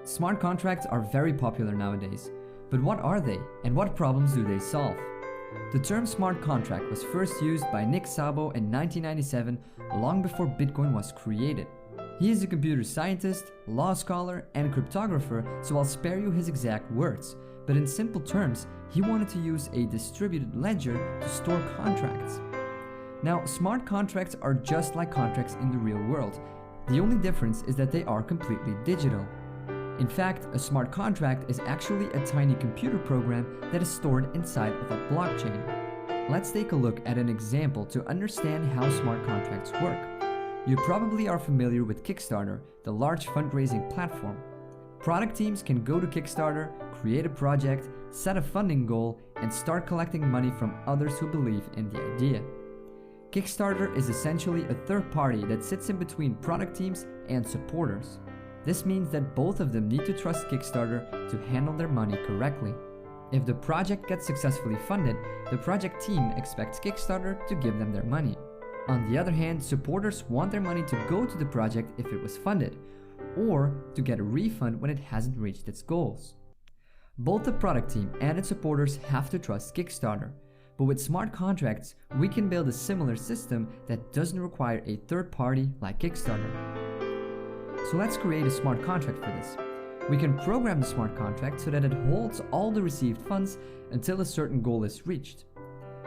Smart contracts are very popular nowadays, but what are they and what problems do they solve? The term smart contract was first used by Nick Szabo in 1997, long before Bitcoin was created. He is a computer scientist, law scholar, and cryptographer, so I'll spare you his exact words, but in simple terms, he wanted to use a distributed ledger to store contracts. Now, smart contracts are just like contracts in the real world. The only difference is that they are completely digital. In fact, a smart contract is actually a tiny computer program that is stored inside of a blockchain. Let's take a look at an example to understand how smart contracts work. You probably are familiar with Kickstarter, the large fundraising platform. Product teams can go to Kickstarter, create a project, set a funding goal, and start collecting money from others who believe in the idea. Kickstarter is essentially a third party that sits in between product teams and supporters. This means that both of them need to trust Kickstarter to handle their money correctly. If the project gets successfully funded, the project team expects Kickstarter to give them their money. On the other hand, supporters want their money to go to the project if it was funded, or to get a refund when it hasn't reached its goals. Both the product team and its supporters have to trust Kickstarter, but with smart contracts, we can build a similar system that doesn't require a third party like Kickstarter. So let's create a smart contract for this. We can program the smart contract so that it holds all the received funds until a certain goal is reached.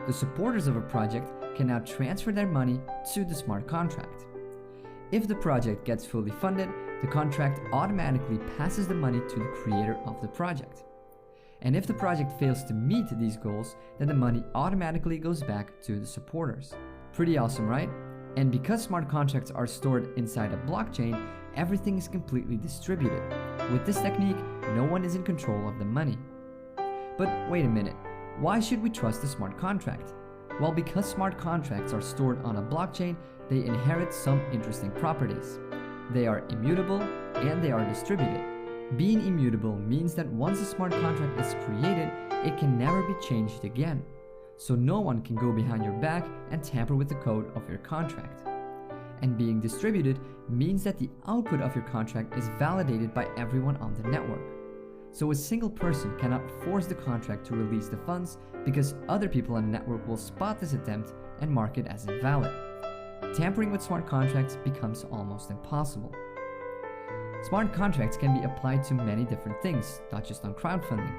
The supporters of a project can now transfer their money to the smart contract. If the project gets fully funded, the contract automatically passes the money to the creator of the project. And if the project fails to meet these goals, then the money automatically goes back to the supporters. Pretty awesome, right? And because smart contracts are stored inside a blockchain, everything is completely distributed. With this technique, no one is in control of the money. But wait a minute, why should we trust a smart contract? Well, because smart contracts are stored on a blockchain, they inherit some interesting properties. They are immutable and they are distributed. Being immutable means that once a smart contract is created, it can never be changed again. So no one can go behind your back and tamper with the code of your contract. And being distributed means that the output of your contract is validated by everyone on the network. So a single person cannot force the contract to release the funds because other people on the network will spot this attempt and mark it as invalid. Tampering with smart contracts becomes almost impossible. Smart contracts can be applied to many different things, not just on crowdfunding.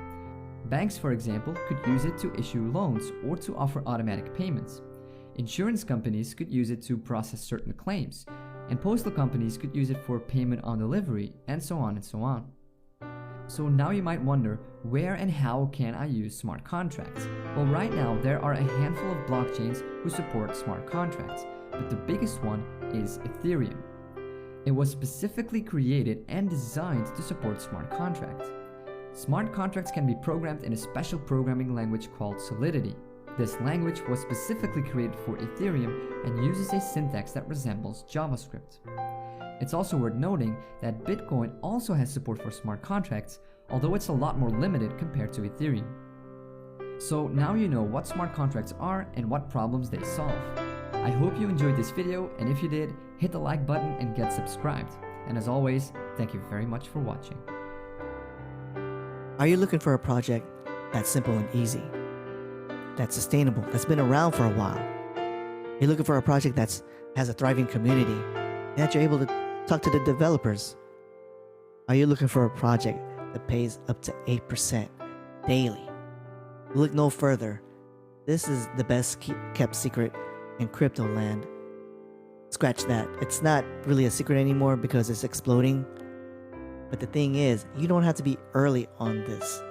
Banks, for example, could use it to issue loans or to offer automatic payments. Insurance companies could use it to process certain claims, and postal companies could use it for payment on delivery, and so on and so on. So now you might wonder, where and how can I use smart contracts? Well, right now there are a handful of blockchains who support smart contracts, but the biggest one is Ethereum. It was specifically created and designed to support smart contracts. Smart contracts can be programmed in a special programming language called Solidity. This language was specifically created for Ethereum and uses a syntax that resembles JavaScript. It's also worth noting that Bitcoin also has support for smart contracts, although it's a lot more limited compared to Ethereum. So now you know what smart contracts are and what problems they solve. I hope you enjoyed this video, and if you did, hit the like button and get subscribed. And as always, thank you very much for watching. Are you looking for a project that's simple and easy, that's sustainable, that's been around for a while? You're looking for a project that has a thriving community, and that you're able to talk to the developers? Are you looking for a project that pays up to 8% daily? Look no further. This is the best kept secret in crypto land. Scratch that. It's not really a secret anymore because it's exploding. But the thing is, you don't have to be early on this.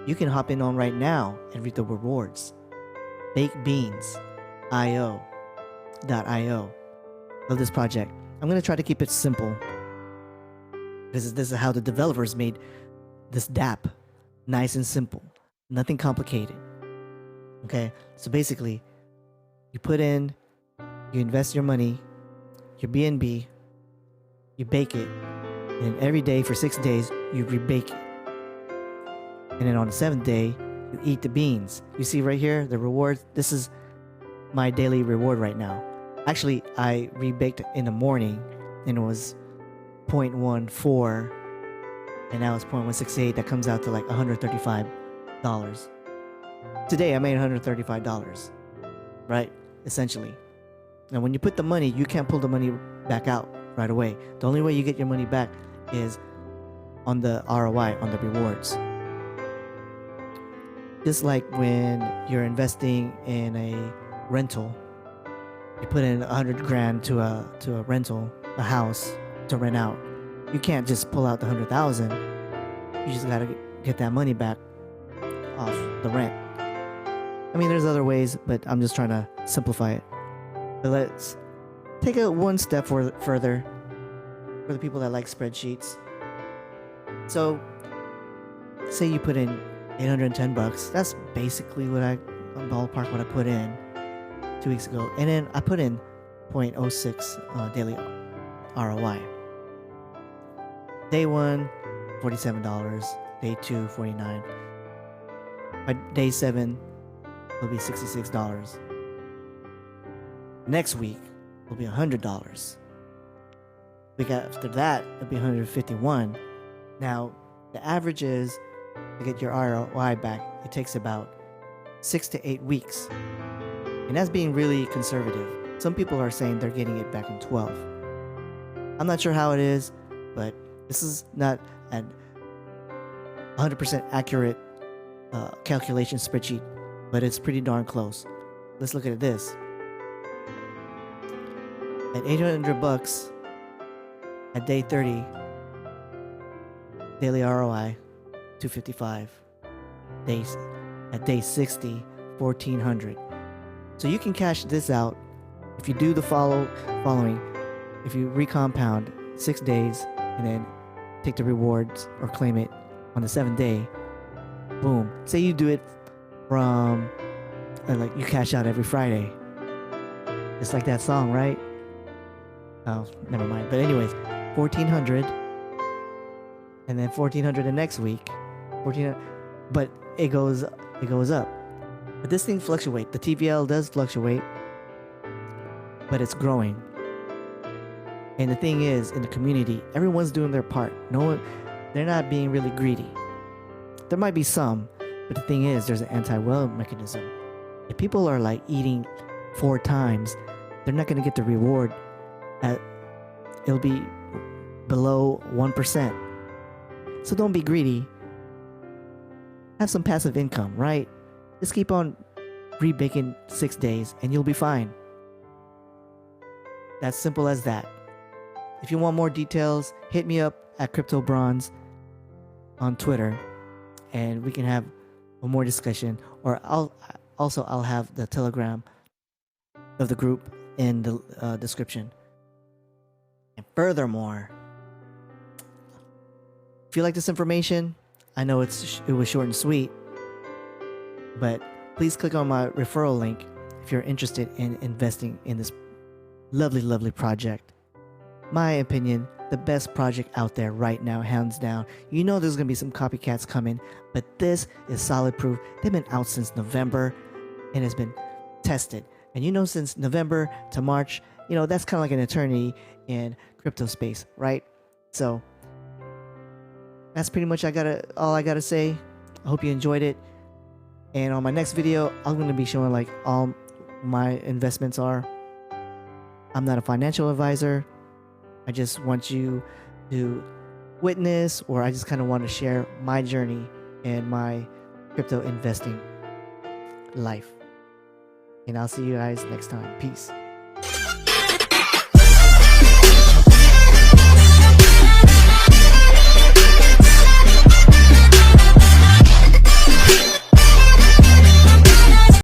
You can hop in on right now and reap the rewards. BakedBeans.io. Love this project. I'm going to try to keep it simple. This is how the developers made this dApp. Nice and simple. Nothing complicated. Okay, so basically, you put in, you invest your money, your BNB, you bake it, and every day for 6 days, you rebake it. And then on the 7th day, you eat the beans. You see right here, the rewards. This is my daily reward right now. Actually, I rebaked in the morning, and it was 0.14 and now it's 0.168. That comes out to like $135. Today I made $135, right? Essentially. Now, when you put the money, you can't pull the money back out right away. The only way you get your money back is on the ROI, on the rewards. Just like when you're investing in a rental, you put in 100 grand to a rental, a house to rent out. You can't just pull out the 100,000. You just gotta get that money back off the rent. I mean, there's other ways, but I'm just trying to simplify it. But let's take it one step further for the people that like spreadsheets. So, say you put in $810. That's basically what ballpark what I put in 2 weeks ago, and then I put in 0.06 daily ROI. Day 1, $47. Day 2, $49. By day 7, it'll be $66. Next week will be $100. Week after that, it'll be $151. Now, the average is to get your ROI back, it takes about 6 to 8 weeks. And that's being really conservative. Some people are saying they're getting it back in 12. I'm not sure how it is, but this is not an 100% accurate calculation spreadsheet, but it's pretty darn close. Let's look at this. At $800 at day 30, daily ROI $255. At day 60, $1,400. So you can cash this out if you do the following. If you recompound 6 days and then take the rewards or claim it on the 7th day, boom. Say you do it from like you cash out every Friday. It's like that song, right? Oh, never mind. But anyways, $1,400, and then $1,400 the next week. But it goes up. But this thing fluctuates. The TVL does fluctuate, but it's growing. And the thing is, in the community, everyone's doing their part. They're not being really greedy. There might be some, but the thing is, there's an anti-well mechanism. If people are like eating 4 times, they're not going to get the reward. It'll be below 1%. So don't be greedy. Have some passive income, right? Just keep on rebaking 6 days and you'll be fine. That's simple as that. If you want more details, hit me up at Crypto Bronze on Twitter and we can have a more discussion, or I'll have the Telegram of the group in the description. And furthermore, if you like this information, I know it was short and sweet, but please click on my referral link if you're interested in investing in this lovely project. My opinion, the best project out there right now, hands down. You know there's going to be some copycats coming, but this is solid proof. They've been out since November and it's been tested. And you know, since November to March, you know, that's kind of like an eternity in crypto space, right? So that's pretty much all I gotta say. I hope you enjoyed it. And on my next video, I'm going to be showing like all my investments are. I'm not a financial advisor. I just want you to witness, or I just kind of want to share my journey and my crypto investing life. And I'll see you guys next time. Peace.